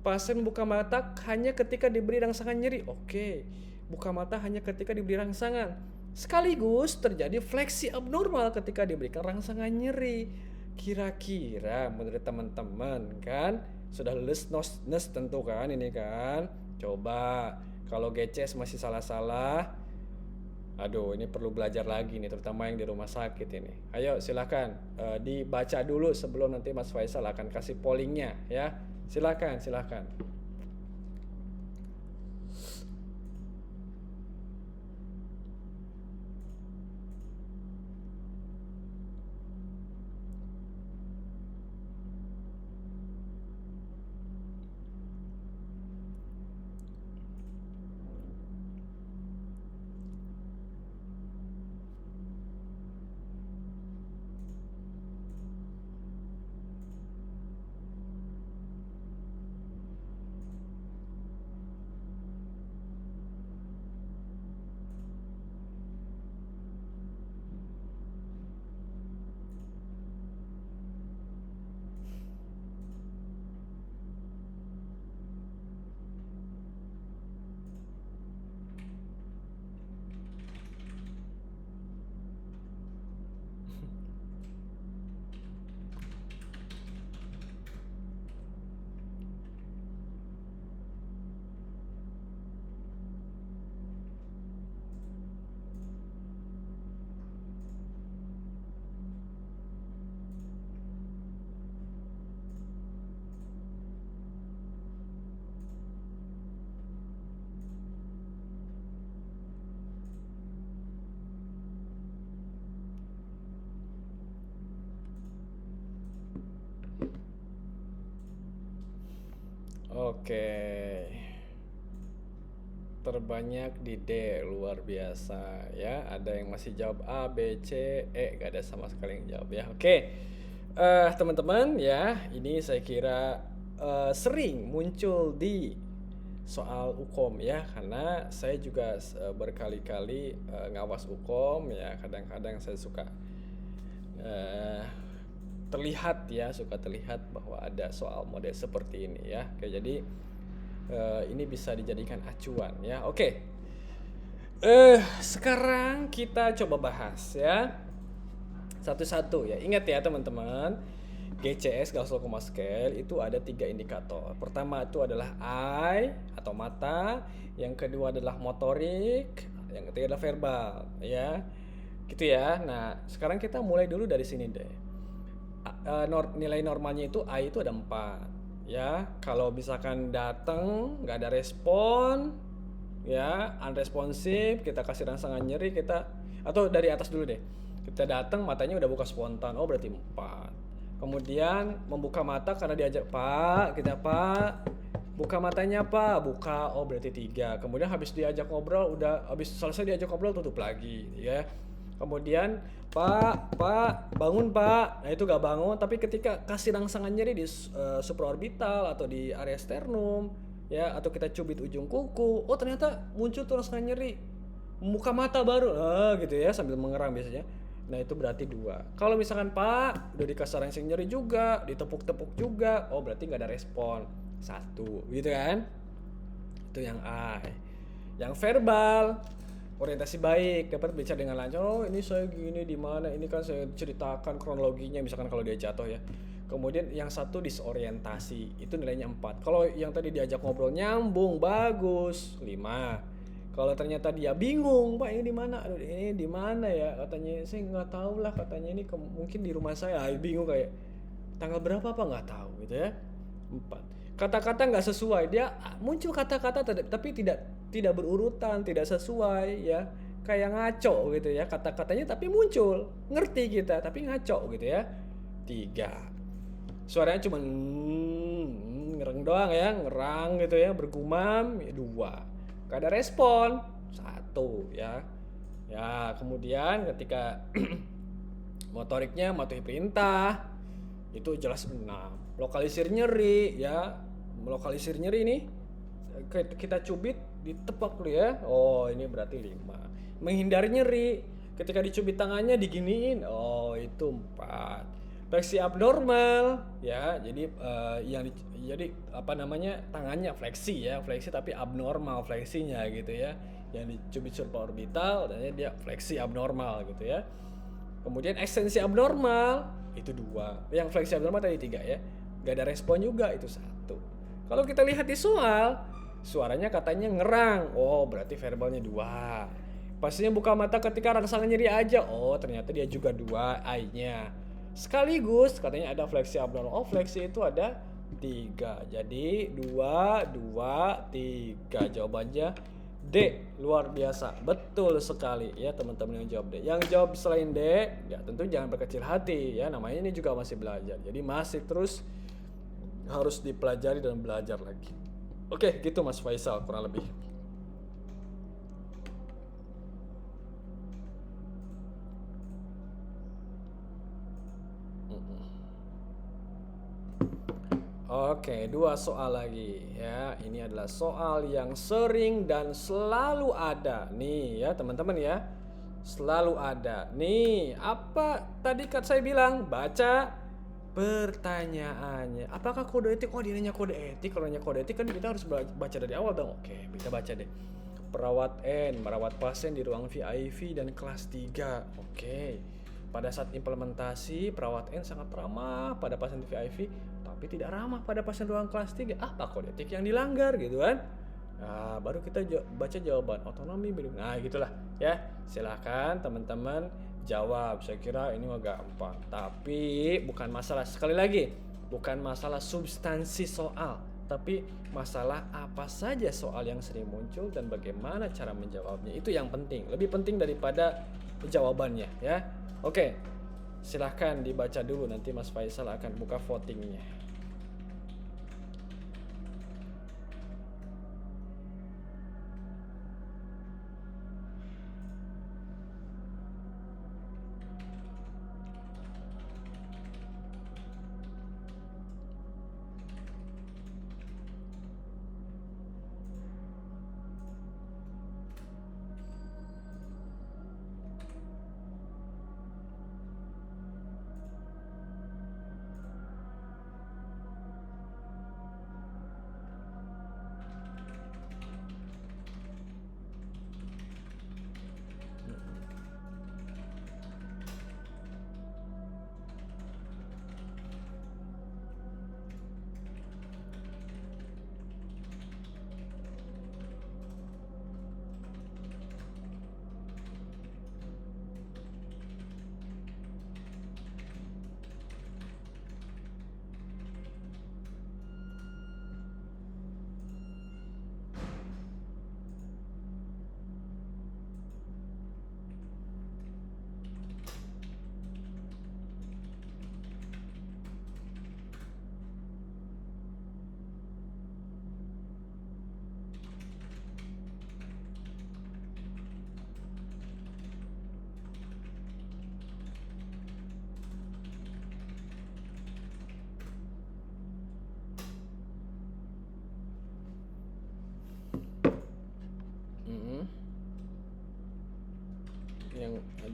Pasien buka mata hanya ketika diberi rangsangan nyeri. Oke, buka mata hanya ketika diberi rangsangan. Sekaligus terjadi fleksi abnormal ketika diberikan rangsangan nyeri. Kira-kira menurut teman-teman kan sudah lulus NOS tentu kan ini kan. Coba kalau GCS masih salah-salah, aduh ini perlu belajar lagi nih, terutama yang di rumah sakit ini. Ayo silakan dibaca dulu sebelum nanti Mas Faisal akan kasih pollingnya ya. Silakan. Oke. terbanyak di D, luar biasa ya. Ada yang masih jawab A, B, C, E, gak ada sama sekali yang jawab ya. Oke, teman-teman ya, ini saya kira sering muncul di soal Ukom ya, karena saya juga berkali-kali ngawas Ukom ya. Kadang-kadang saya suka suka terlihat bahwa ada soal model seperti ini ya. Oke, jadi ini bisa dijadikan acuan ya. Oke, sekarang kita coba bahas ya satu-satu ya. Ingat ya teman-teman, GCS Gaussian Coma Scale itu ada 3 indikator. Pertama itu adalah eye atau mata, yang kedua adalah motorik, yang ketiga adalah verbal ya. Gitu ya. Nah, sekarang kita mulai dulu dari sini deh. Nilai normalnya itu eye itu ada 4 ya. Kalau misalkan datang nggak ada respon ya, unresponsive, kita kasih rangsangan nyeri, atau dari atas dulu deh. Kita datang matanya udah buka spontan, oh berarti 4. Kemudian membuka mata karena diajak Pak, kita Pak, buka matanya Pak, buka, oh berarti 3. Kemudian habis diajak ngobrol, udah habis selesai diajak ngobrol tutup lagi ya. Kemudian Pak, bangun Pak. Nah itu gak bangun, tapi ketika kasih rangsangan nyeri di supraorbital atau di area sternum ya, atau kita cubit ujung kuku, oh ternyata muncul tuh rangsangan nyeri. Muka mata baru, gitu ya, sambil mengerang biasanya. Nah itu berarti 2. Kalau misalkan Pak udah dikasih rangsangan nyeri juga, ditepuk-tepuk juga, oh berarti nggak ada respon. 1, gitu kan? Itu yang I. Yang verbal, orientasi baik, dapat bicara dengan lancar. Oh ini saya gini di mana? Ini kan saya ceritakan kronologinya, misalkan kalau dia jatuh ya. Kemudian yang 1 disorientasi, itu nilainya 4. Kalau yang tadi diajak ngobrol nyambung, bagus, 5. Kalau ternyata dia bingung, Pak ini di mana? Aduh, ini di mana ya? Katanya saya nggak tahu lah. Katanya ini mungkin di rumah saya. Bingung kayak tanggal berapa apa nggak tahu gitu ya. 4. Kata-kata nggak sesuai. Dia muncul kata-kata tapi tidak berurutan, tidak sesuai ya. Kayak ngaco gitu ya kata-katanya, tapi muncul. Ngerti kita tapi ngaco gitu ya. 3. Suaranya cuma ngereng doang ya, ngerang gitu ya, bergumam. 2. Gak ada respon. 1 ya. Ya, kemudian ketika motoriknya mematuhi perintah, itu jelas 6. Lokalisir nyeri ya. Lokalisir nyeri ini kita cubit, ditepak dulu ya. Oh, ini berarti 5. Menghindari nyeri, ketika dicubit tangannya diginiin. Oh, itu 4. Fleksi abnormal ya, jadi jadi apa namanya, tangannya fleksi ya, fleksi tapi abnormal fleksinya gitu ya. Yang dicubit supraorbital dan dia fleksi abnormal gitu ya. Kemudian ekstensi abnormal itu 2. Yang fleksi abnormal tadi 3 ya. Gak ada respon juga, itu 1. Kalau kita lihat di soal, suaranya katanya ngerang. Oh, berarti verbalnya 2. Pastinya buka mata ketika rangsangan nyeri aja. Oh, ternyata dia juga 2 I-nya. Sekaligus katanya ada fleksi abnormal. Oh, fleksi itu ada 3. Jadi 2, 3. Jawabannya D. Luar biasa. Betul sekali ya teman-teman yang jawab D. Yang jawab selain D, ya tentu jangan berkecil hati ya. Namanya ini juga masih belajar. Jadi masih terus harus dipelajari dan belajar lagi. Oke, gitu Mas Faisal kurang lebih. Oke, 2 soal lagi ya. Ini adalah soal yang sering dan selalu ada nih ya teman-teman ya. Selalu ada. Nih, apa tadi kan saya bilang? Baca pertanyaannya. Apakah kode etik? Oh, dia nanya kode etik. Kalau nanya kode etik kan kita harus baca dari awal dong. Oke, kita baca deh. Perawat N merawat pasien di ruang VIP dan kelas 3. Oke. Pada saat implementasi, perawat N sangat ramah pada pasien di VIP, tapi tidak ramah pada pasien ruang kelas 3. Apa kode etik yang dilanggar gitu kan? Nah, baru kita baca jawaban otonomi. Nah, gitulah ya. Silahkan teman-teman jawab. Saya kira ini mah gampang. Tapi bukan masalah, sekali lagi, bukan masalah substansi soal, tapi masalah apa saja soal yang sering muncul dan bagaimana cara menjawabnya. Itu yang penting. Lebih penting daripada jawabannya ya. Oke, silahkan dibaca dulu, nanti Mas Faisal akan buka votingnya.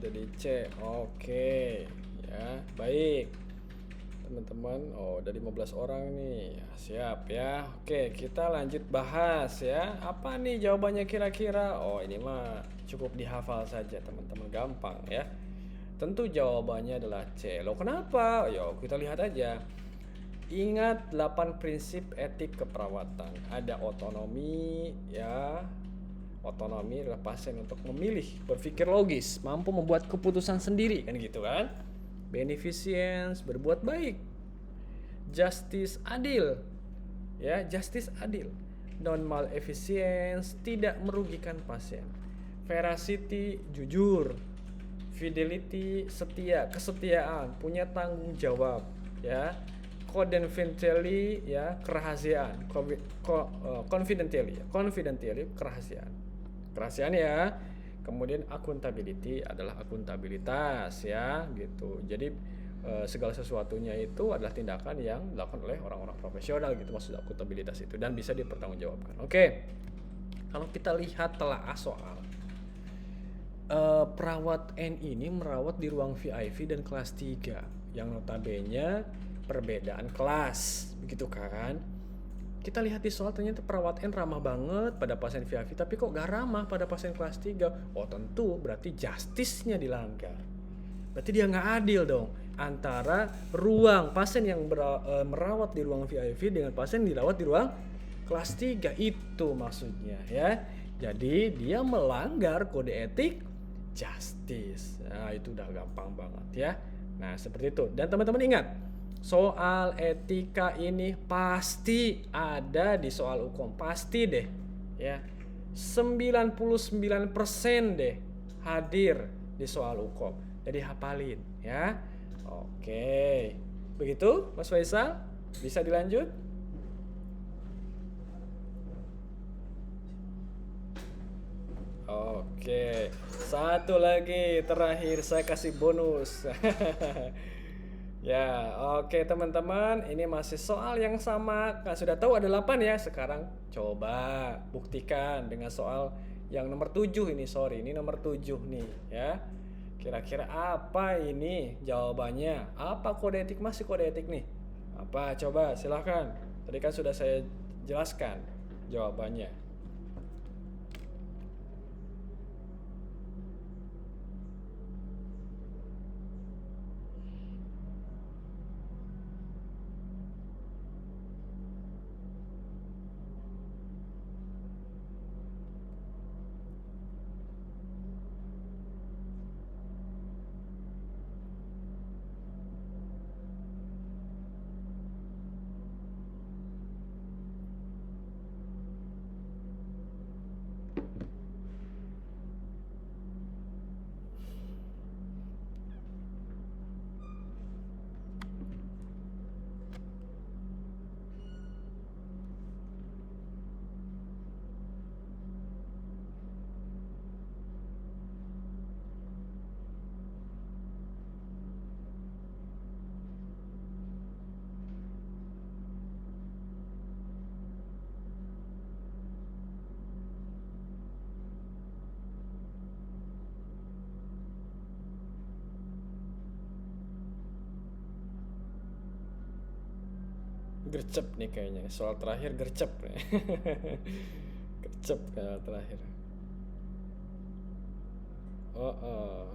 jadi C. Oke. Ya, baik. Teman-teman, udah 15 orang nih. Ya, siap ya. Oke, kita lanjut bahas ya. Apa nih jawabannya kira-kira? Oh, ini mah cukup dihafal saja, teman-teman. Gampang ya. Tentu jawabannya adalah C. Loh, kenapa? Yuk, kita lihat aja. Ingat 8 prinsip etik keperawatan. Ada otonomi ya. Otonomi adalah pasien untuk memilih, berpikir logis, mampu membuat keputusan sendiri, kan gitu kan? Beneficence, berbuat baik. Justice, adil. Ya, justice adil. Non maleficence, tidak merugikan pasien. Veracity, jujur. Fidelity, setia, kesetiaan, punya tanggung jawab, ya. Confidentiality, ya, kerahasiaan. Confidentiality, kerahasiaan ya. Kemudian accountability adalah akuntabilitas ya, gitu. Jadi segala sesuatunya itu adalah tindakan yang dilakukan oleh orang-orang profesional gitu, maksud akuntabilitas itu, dan bisa dipertanggungjawabkan. Oke. Kalau kita lihat telaah soal, perawat N ini merawat di ruang VIP dan kelas 3 yang notabene perbedaan kelas, begitu kan? Kita lihat di soal, ternyata perawat N ramah banget pada pasien VIP, tapi kok gak ramah pada pasien kelas 3? Oh, tentu berarti justice-nya dilanggar. Berarti dia gak adil dong antara ruang pasien yang merawat di ruang VIP dengan pasien yang dirawat di ruang kelas 3. Itu maksudnya ya. Jadi dia melanggar kode etik justice. Nah, itu udah gampang banget ya. Nah, seperti itu. Dan teman-teman ingat, soal etika ini pasti ada di soal hukum, pasti deh ya. 99% deh hadir di soal hukum. Jadi hafalin ya. Oke. Begitu Mas Faisal? Bisa dilanjut? Oke. Satu lagi terakhir, saya kasih bonus. Ya, oke teman-teman, ini masih soal yang sama. Kan sudah tahu ada 8 ya. Sekarang coba buktikan dengan soal yang nomor 7 ini. Sorry, ini nomor 7 nih ya. Kira-kira apa ini jawabannya? Apa kode etik? Masih kode etik nih. Apa? Coba silahkan. Tadi kan sudah saya jelaskan jawabannya. Gercep nih kayaknya. Soal terakhir gercep nih. Gercep kayak terakhir. Oh.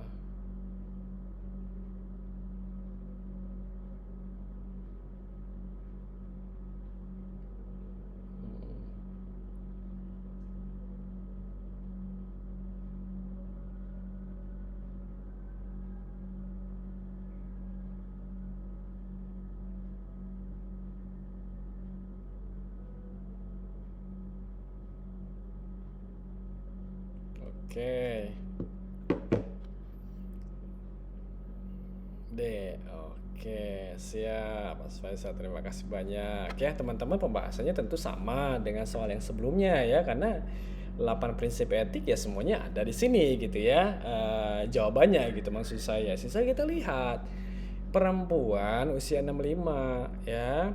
Oke. Oke, siap Mas Faisal, terima kasih banyak ya teman-teman. Pembahasannya tentu sama dengan soal yang sebelumnya ya, karena 8 prinsip etik ya semuanya ada di sini gitu ya. Jawabannya gitu maksud saya. Sisa kita lihat, perempuan usia 65 ya,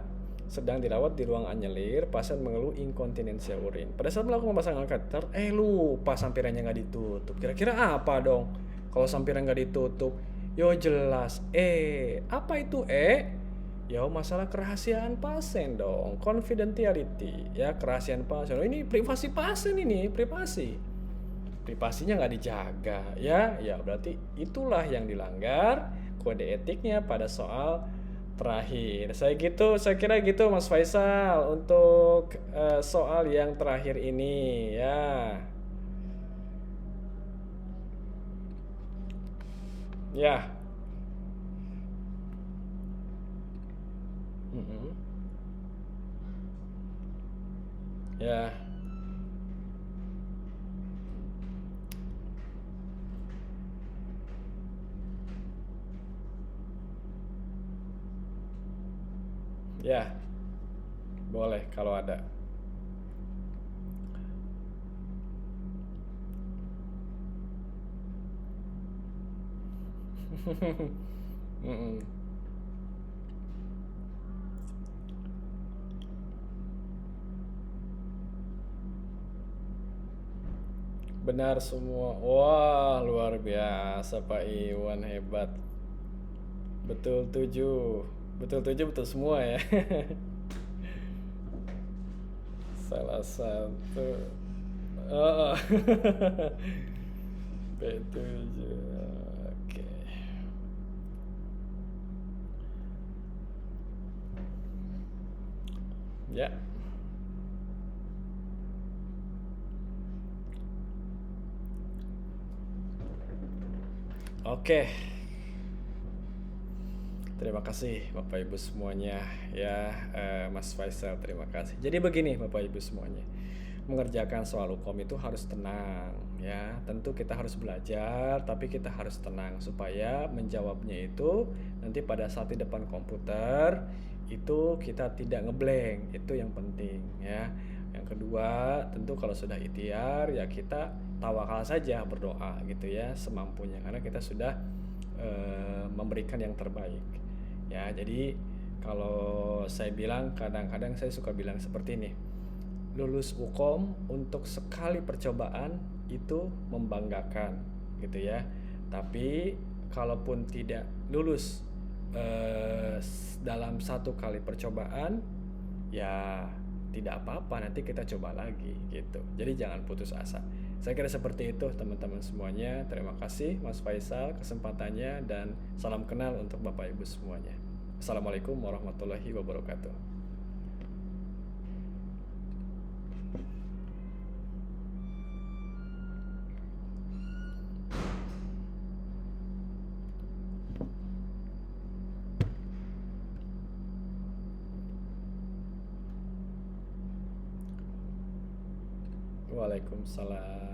sedang dirawat di ruang anyelir, pasien mengeluh inkontinensia urin. Pada saat melakukan pemasangan kateter, lupa sampirannya nggak ditutup. Kira-kira apa dong? Kalau sampirnya nggak ditutup, yo jelas. Apa itu Yo masalah kerahasiaan pasien dong, confidentiality ya, kerahasiaan pasien. Oh, ini privasi pasien, ini privasinya nggak dijaga ya, ya berarti itulah yang dilanggar kode etiknya pada soal terakhir. Saya kira gitu Mas Faisal untuk soal yang terakhir ini ya. Ya. Mm-mm. Ya. Ya, boleh kalau ada. Mm-mm. Benar semua. Wah, luar biasa Pak Iwan, hebat. Betul tujuh. Betul tujuh, betul semua ya. Salah satu. Oh. B7. Oke. Ya. Oke. Terima kasih Bapak Ibu semuanya ya, Mas Faisal terima kasih. Jadi begini Bapak Ibu semuanya, mengerjakan soal hukum itu harus tenang ya. Tentu kita harus belajar, tapi kita harus tenang supaya menjawabnya itu nanti pada saat di depan komputer itu kita tidak ngeblank, itu yang penting ya. Yang kedua, tentu kalau sudah ikhtiar ya kita tawakal saja, berdoa gitu ya semampunya, karena kita sudah memberikan yang terbaik. Ya, jadi kalau saya bilang, kadang-kadang saya suka bilang seperti ini. Lulus Ukom untuk sekali percobaan itu membanggakan gitu ya. Tapi kalaupun tidak lulus dalam satu kali percobaan, ya tidak apa-apa, nanti kita coba lagi gitu. Jadi jangan putus asa. Saya kira seperti itu teman-teman semuanya. Terima kasih Mas Faisal kesempatannya, dan salam kenal untuk Bapak Ibu semuanya. Assalamualaikum warahmatullahi wabarakatuh. Waalaikumsalam.